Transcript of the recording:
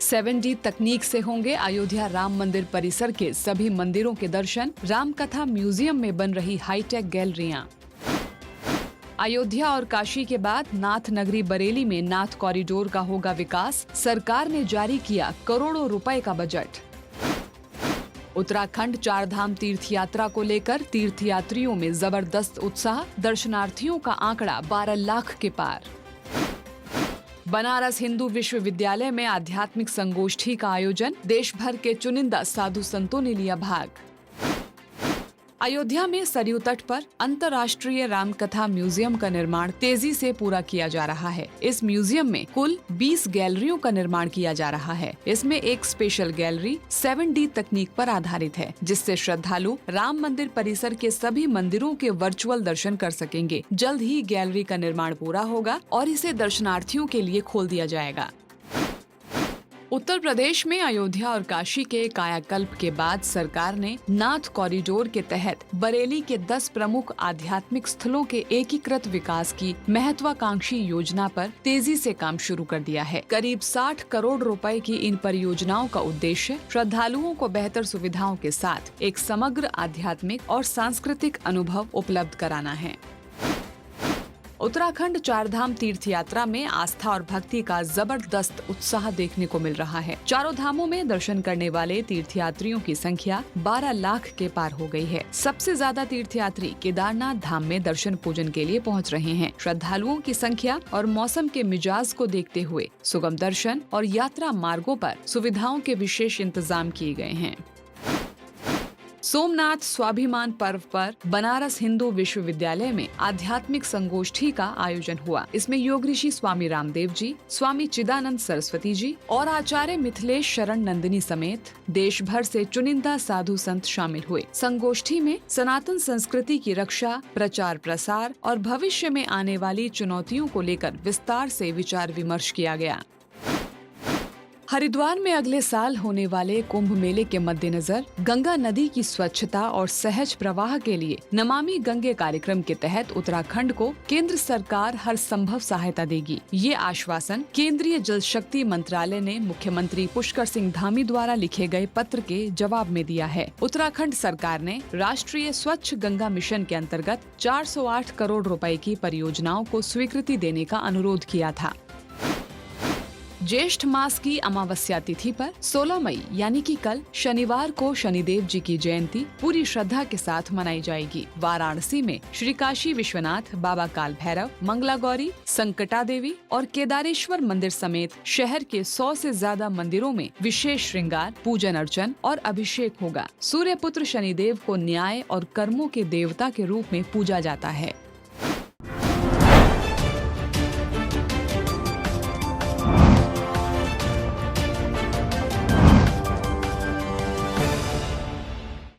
7D तकनीक से होंगे अयोध्या राम मंदिर परिसर के सभी मंदिरों के दर्शन। रामकथा म्यूजियम में बन रही हाईटेक गैलरियां। अयोध्या और काशी के बाद नाथ नगरी बरेली में नाथ कॉरिडोर का होगा विकास। सरकार ने जारी किया करोड़ों रुपए का बजट। उत्तराखंड चारधाम तीर्थ यात्रा को लेकर तीर्थयात्रियों में जबरदस्त उत्साह। दर्शनार्थियों का आंकड़ा 12 लाख के पार। बनारस हिंदू विश्वविद्यालय में आध्यात्मिक संगोष्ठी का आयोजन। देश भर के चुनिंदा साधु संतों ने लिया भाग। अयोध्या में सरयू तट पर अंतर्राष्ट्रीय रामकथा म्यूजियम का निर्माण तेजी से पूरा किया जा रहा है। इस म्यूजियम में कुल 20 गैलरियों का निर्माण किया जा रहा है। इसमें एक स्पेशल गैलरी 7D तकनीक पर आधारित है, जिससे श्रद्धालु राम मंदिर परिसर के सभी मंदिरों के वर्चुअल दर्शन कर सकेंगे। जल्द ही गैलरी का निर्माण पूरा होगा और इसे दर्शनार्थियों के लिए खोल दिया जाएगा। उत्तर प्रदेश में अयोध्या और काशी के कायाकल्प के बाद सरकार ने नाथ कॉरिडोर के तहत बरेली के 10 प्रमुख आध्यात्मिक स्थलों के एकीकृत विकास की महत्वाकांक्षी योजना पर तेजी से काम शुरू कर दिया है। करीब 60 करोड़ रुपए की इन परियोजनाओं का उद्देश्य श्रद्धालुओं को बेहतर सुविधाओं के साथ एक समग्र आध्यात्मिक और सांस्कृतिक अनुभव उपलब्ध कराना है। उत्तराखंड चारधाम तीर्थ यात्रा में आस्था और भक्ति का जबरदस्त उत्साह देखने को मिल रहा है। चारों धामों में दर्शन करने वाले तीर्थयात्रियों की संख्या 12 लाख के पार हो गई है। सबसे ज्यादा तीर्थयात्री केदारनाथ धाम में दर्शन पूजन के लिए पहुंच रहे हैं। श्रद्धालुओं की संख्या और मौसम के मिजाज को देखते हुए सुगम दर्शन और यात्रा मार्गों पर सुविधाओं के विशेष इंतजाम किए गए हैं। सोमनाथ स्वाभिमान पर्व पर बनारस हिंदू विश्वविद्यालय में आध्यात्मिक संगोष्ठी का आयोजन हुआ। इसमें योग ऋषि स्वामी रामदेव जी, स्वामी चिदानंद सरस्वती जी और आचार्य मिथिलेश शरण नंदिनी समेत देश भर से चुनिंदा साधु संत शामिल हुए। संगोष्ठी में सनातन संस्कृति की रक्षा, प्रचार प्रसार और भविष्य में आने वाली चुनौतियों को लेकर विस्तार से विचार विमर्श किया गया। हरिद्वार में अगले साल होने वाले कुंभ मेले के मद्देनजर गंगा नदी की स्वच्छता और सहज प्रवाह के लिए नमामि गंगे कार्यक्रम के तहत उत्तराखंड को केंद्र सरकार हर संभव सहायता देगी। ये आश्वासन केंद्रीय जल शक्ति मंत्रालय ने मुख्यमंत्री पुष्कर सिंह धामी द्वारा लिखे गए पत्र के जवाब में दिया है। उत्तराखंड सरकार ने राष्ट्रीय स्वच्छ गंगा मिशन के अंतर्गत 408 करोड़ रुपए की परियोजनाओं को स्वीकृति देने का अनुरोध किया था। ज्येष्ठ मास की अमावस्या तिथि पर 16 मई यानी कि कल शनिवार को शनिदेव जी की जयंती पूरी श्रद्धा के साथ मनाई जाएगी। वाराणसी में श्री काशी विश्वनाथ, बाबा काल भैरव, मंगला गौरी, संकटा देवी और केदारेश्वर मंदिर समेत शहर के 100 से ज्यादा मंदिरों में विशेष श्रृंगार, पूजन अर्चन और अभिषेक होगा। सूर्य पुत्र शनिदेव को न्याय और कर्मों के देवता के रूप में पूजा जाता है।